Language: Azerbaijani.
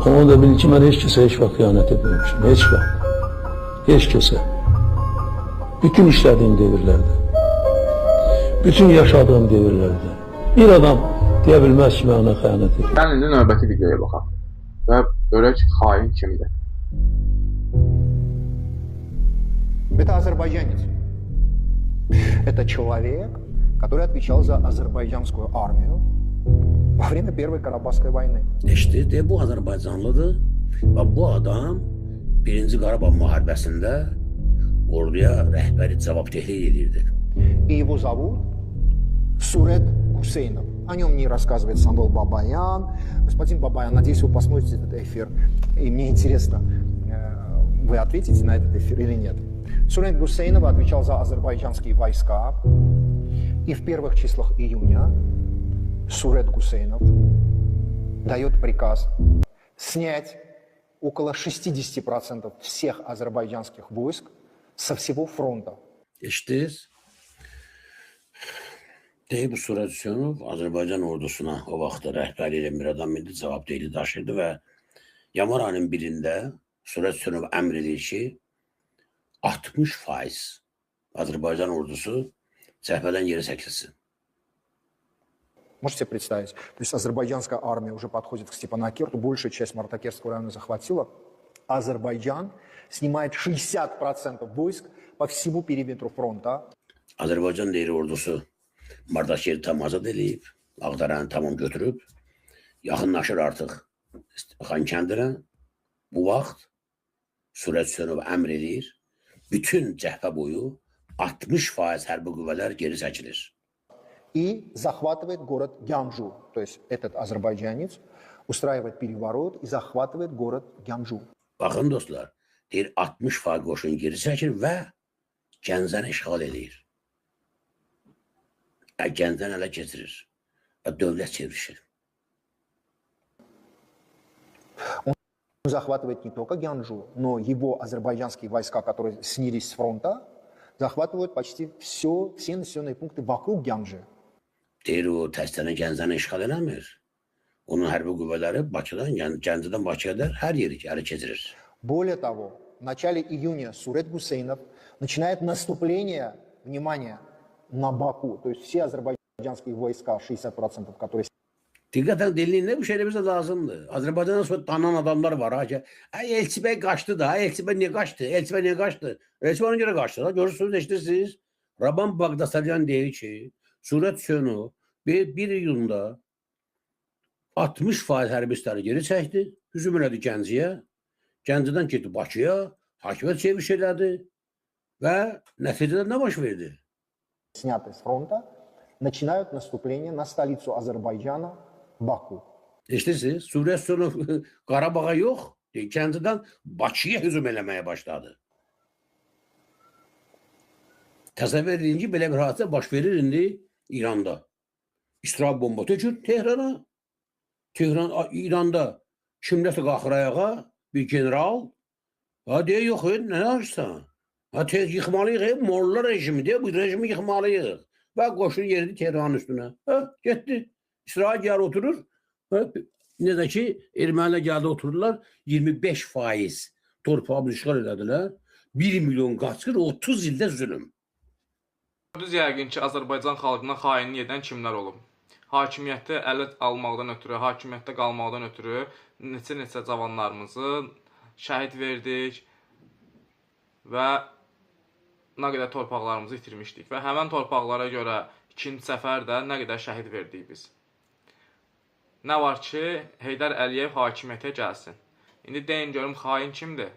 Onu da bil ki, mən heç kəsə heç vaxt xəyanət etməmişim. Heç vaxt. Heç kəsə. Bütün işlədiyim devirlərdə. Bütün yaşadığım devirlərdə. Bir adam deyə bilməz ki, mən ona xəyanət etdim. Gəlin indi növbəti videoya baxaq. Və görək xain kimdir? Это азербайджанец. Это человек, который отвечал за азербайджанскую армию во время Первой Карабахской войны. İşte bu Azərbaycanlıdır və bu adam 1-ci Qarabağ müharibəsində orduya rəhbəri cavabdehlik edirdi. И его зовут Сурет Гусейнов. О нем не рассказывает Сандал Бабаян. Господин Бабаян, надеюсь, вы посмотрите этот эфир. И мне интересно, вы ответите на этот эфир или нет. Сурет Гусейнов отвечал за азербайджанские войска. И в первых числах июня Сурет Гусейнов дает приказ снять около 60% всех азербайджанских войск со всего фронта. İşte bu Surət Hüseynov Azərbaycan ordusuna o vaxtda rəhbərlik edən bir adam idi, cavabdehlik daşıyırdı və yanvar ayının 1-də Surət Hüseynov əmr edir ki, 60% Azərbaycan ordusu cəbhədən yeri çəkilsin. Можете себе представить? То есть азербайджанская армия уже подходит к Степанакерту, большая часть Мартакерского района захватила. Азербайджан снимает 60% войск по всему периметру фронта. Azərbaycan deyir ordusu Mardakeri tam azad edib, Ağdərəni tamam götürüb, yaxınlaşır artıq Xankəndirə. Bu vaxt Surət Hüseynov əmr edir, bütün cəbhə boyu 60% hərbi qüvvələr geri çəkilir. И захватывает город Гянджу. То есть этот азербайджанец устраивает переворот и захватывает город Гянджу. Baxın dostlar, deyir 60% qoşun geri çəkir və Gəncəni işğal edir. Gəncəni ələ keçirir və dövlət çevrişir. Он захватывает не только Гянджу, но его азербайджанские войска, которые снялись с фронта, захватывают почти все населенные пункты вокруг Гянджи. Deyir o təstənə Gəncəni işğal eləmir. Onun hərbi qüvvələri Bakıdan, yəni Gəncədən Bakıya qədər hər yeri ələ keçirir. Более того, в начале июня Сурет Гусейнов начинает наступление, внимание, на Баку. То есть все азербайджанские войска, 60%, которые... Diqqətən dinləyin, bu şeylə bizə lazımdır. Azərbaycandan sonra tanan adamlar var ha ki, Elçi bəy qaçdı da, Elçi bəy niyə qaçdı, Elçi bəy niyə qaçdı? Elçi bəy ona görə qaçdı da, görürsünüz, eşitirsiniz. Raban Bağdasaryan deyir ki, Surət Hüseynov 1 iyunda 60% hərbistləri geri çəkdi, hücum elədi Gəncəyə, Gəncədən getdi Bakıya, hakimiyyət çeviriş elədi və nəticədə nə baş verdi? Снятые с фронта, начинают наступление на столицу Азербайджана, Баку. İşte Surət Hüseynov Qarabağa yox, Gəncədən Bakıya hücum eləməyə başladı. Təsəvvür edin ki, belə bir hadisə baş verir indi İranda. İsrail bomba tökür Tehrana. İranda kimləsə qalxır ayağa, bir general. Ha deyə yox, nə danışsan? Ha yıxmalıyıq, Molla rejimi deyə, bu rejimi yıxmalıyıq. Və qoşun yeridi Tehranın üstünə. Ha, getdi. İsrail gəlir oturur. Necə ki, ermənilər gəldi otururlar, 25% torpağımızı işğal elədilər. 1 milyon qaçqır, 30 ildə zülüm. Düz yəqin ki, Azərbaycan xalqına xainlik edən kimlər olub? Hakimiyyəti ələ almaqdan ötürü, hakimiyyətdə qalmaqdan ötürü neçə cavanlarımızı şəhid verdik və nə qədər torpaqlarımızı itirmişdik. Və həmən torpaqlara görə ikinci səfərdə nə qədər şəhid verdik biz. Nə var ki, Heydər Əliyev hakimiyyətə gəlsin. İndi deyin görüm, xain kimdir?